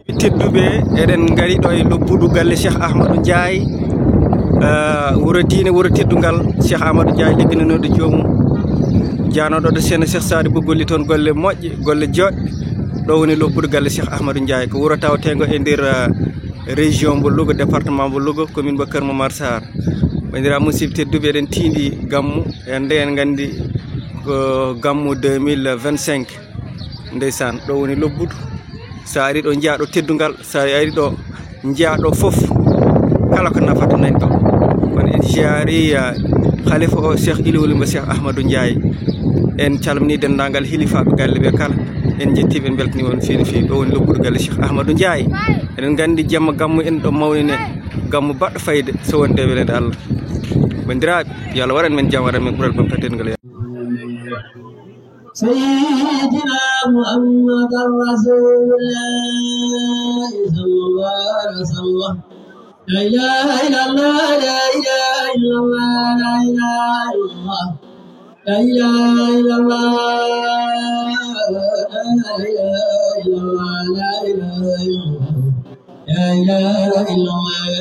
tedduɓe eɗen ngari ɗo e lobbuɗo galle Cheikh Ahmadou Ndiaye wuro diine wuro teddugal Cheikh Ahmadou Ndiaye ligginanoɗo joomum janoɗo ɗo seeno Cheikh Sadibou golli toon golle moƴƴe golle joɗɗe ɗo woni lobbuɗo galle Cheikh Ahmadou Ndiaye ko wuro tawtego e nder région mbo Louga département mbo Louga commune mbo Keur Momar Sarr bandira musidɓe tedduɓe eɗen tiindi gammu e nde en gandi ko gammu 2025 ndeysan ɗo woni lobbuɗo sa ari ɗo jiyaɗo teddugal sa ari ɗo jiyaɗo foof kala ko nafata nani ɗo kono en jiyaari khalifa o Cheikh Iliwolima Cheikh Ahmadou Ndiaye en calmini dendagal hilifaɓe galle ɓe kala en jettiɓe en beltani on feewi feewi ɗo woni lobbuɗo galle Cheikh Ahmadou Ndiaye eɗen gandi jamma gammu en ɗo mawnine gammu baɗɗo fayde so wonde welede Allah bandiraɓe yo Allah waɗan men jaam waɗan men ɓuural bamtatengal سيدنا محمد رسول الله صلى الله عليه وسلم لا إله إلا الله لا إله إلا الله لا إله إلا الله لا إله إلا الله لا إله إلا الله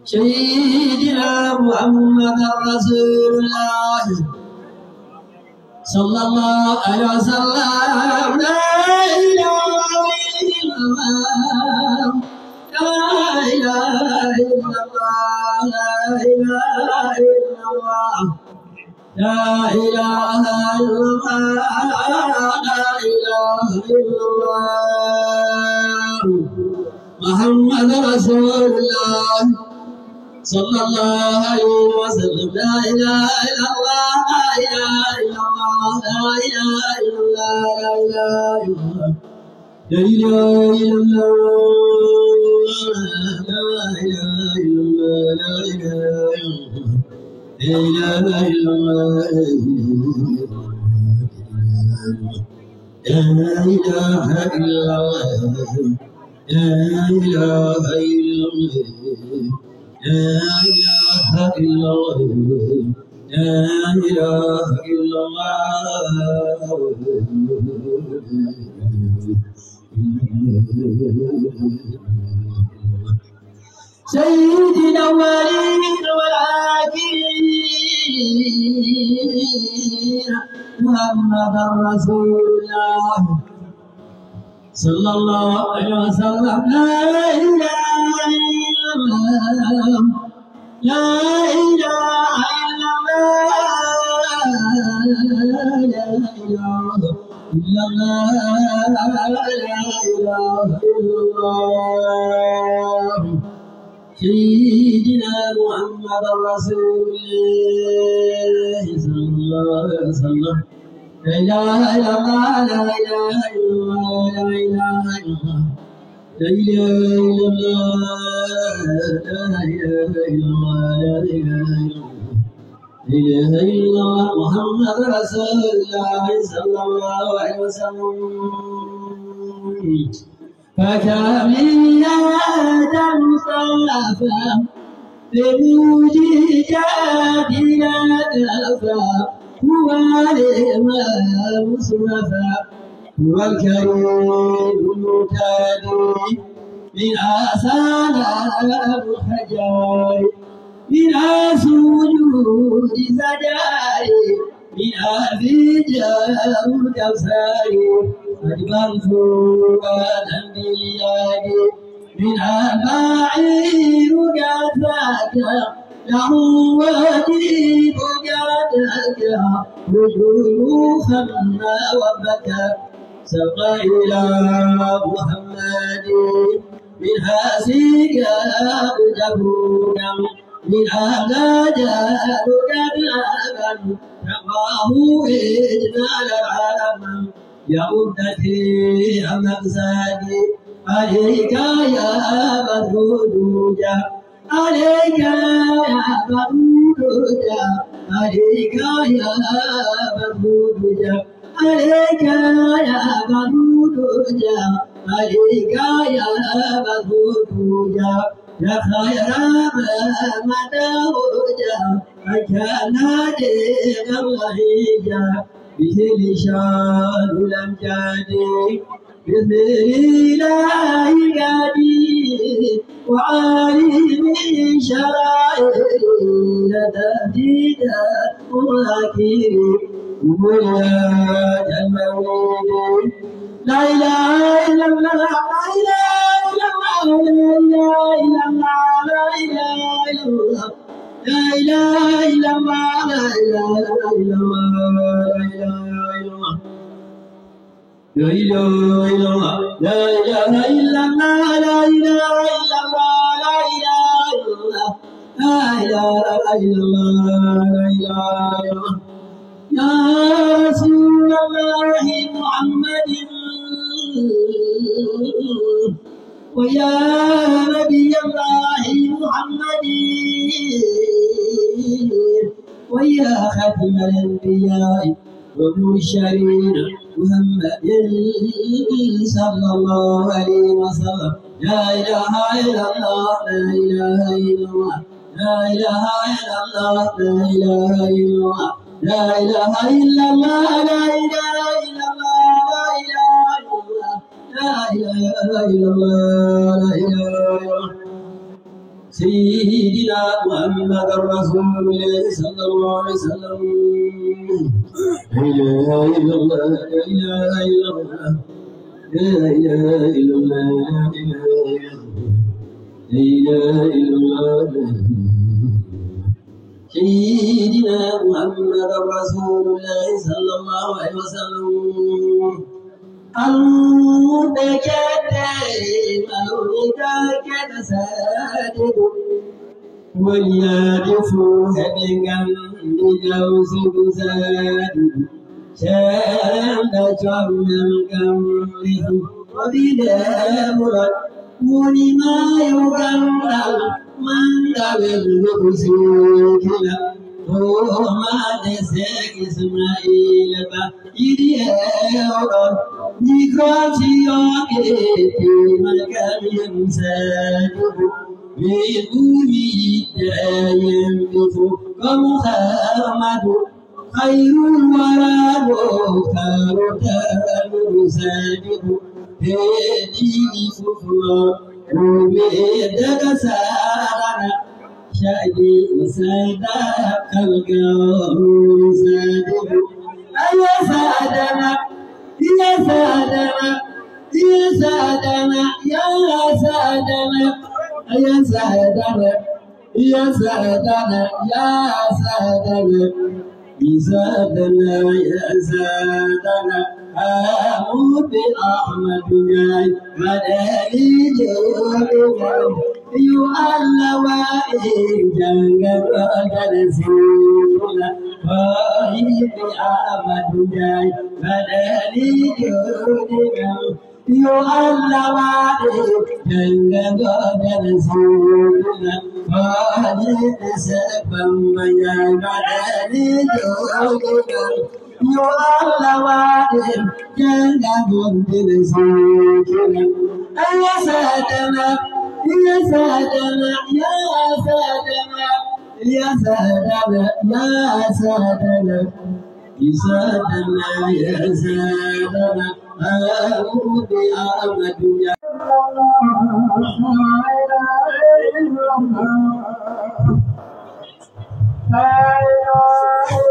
سيدنا محمد رسول الله صلى الله عليه وسلم لا إله إلا الله لا إله إلا الله لا إله إلا الله لا إله إلا الله محمد رسول الله صلى الله عليه وسلم لا إله إلا الله لا إله إلا الله لا إله إلا الله لا إله إلا الله لا إله إلا الله لا إله إلا الله لا إله إلا الله لا إله إلا الله لا إله إلا الله سيدنا الأولين والآخرين محمد رسول الله صلى الله عليه وسلم لا إله إلا الله لا إله إلا الله لا إله إلا الله لا إله إلا الله سيدنا محمد رسول الله صلى الله عليه وسلم لا إله إلا الله لا إله إلا الله لا إله إلا الله لا إله إلا الله لا إله إلا الله لا إله إلا الله لا إله إلا الله محمد رسول الله صلى الله عليه وسلم فكاملات المصطفى بموجداتنا كفى هو الإمام مصطفى هو الكريم المتالي من آثار الحجار من سجود سجاري من أفجار كفاري أجمل فؤادا بالياد من أباعير كفاك له وجيب جادك وجوه خلنا وبكى سبق إلى محمد من هاسيك أبجبونا من أغاجر جبلابا رقاه إجمال العالم يا أمتي مقصدي عليك يا مدهوجا عليك يا مدهوجا عليك يا مدهوجا عليك يا مدهوجا عليك يا مدهوجا يا خير ما مدهوجا أكان دين الله به لشان الأمجاد بسم الله القدير وعالم شرائع تهديد مواكير ومولاد المولود لا إله إلا الله لا إله إلا الله لا إله إلا الله لا إله إلا الله لا إله إلا الله لا إله إلا الله لا إله إلا الله لا إله إلا الله لا إله إلا الله لا إله إلا الله يا رسول الله محمد ويا نبي الله محمد ويا خاتم الأنبياء والمرسلين محمد صلى الله عليه وسلم لا إله إلا الله لا إله إلا الله لا إله إلا الله لا إله إلا الله لا إله إلا الله لا إله إلا الله لا إله إلا الله لا إله إلا الله سيدنا محمد رسول الله صلى الله عليه وسلم لا إله إلا الله لا إله إلا الله لا إله إلا الله لا إله إلا الله سيدنا محمد رسول الله صلى الله عليه وسلم أنتك مولدك تسادد وليعرفوه بكم لجوزك سادد شامل من كم وبدابرك ولما يكمل من قبل بسوكنا وما تسك إسماعيل فإديارا نكراتيوك مكان يمساك بقوله دائم بفوق محمد خير الورى مختار تامر صادق هديه ففلا وبيدك سادنا شادي وصدق القول صادق يا سادنا يا سادنا يا سادنا يا سادنا يا سادنا يا سادنا يا سادنا بسادنا يا سادنا أمود أحمد جاي مدالي جوبنا يؤلم جنگ جلسنا فايد أحمد جاي مدالي جوبنا يؤلم جنگ جلسنا فايد سبم جاي مدالي جوبنا يؤلم جنگ جلسنا يا سادنا يا سادنا يا سادنا يا سادنا يا سادنا يا سادنا يا سادنا أمود أحمد يا لا إله إلا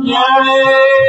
الله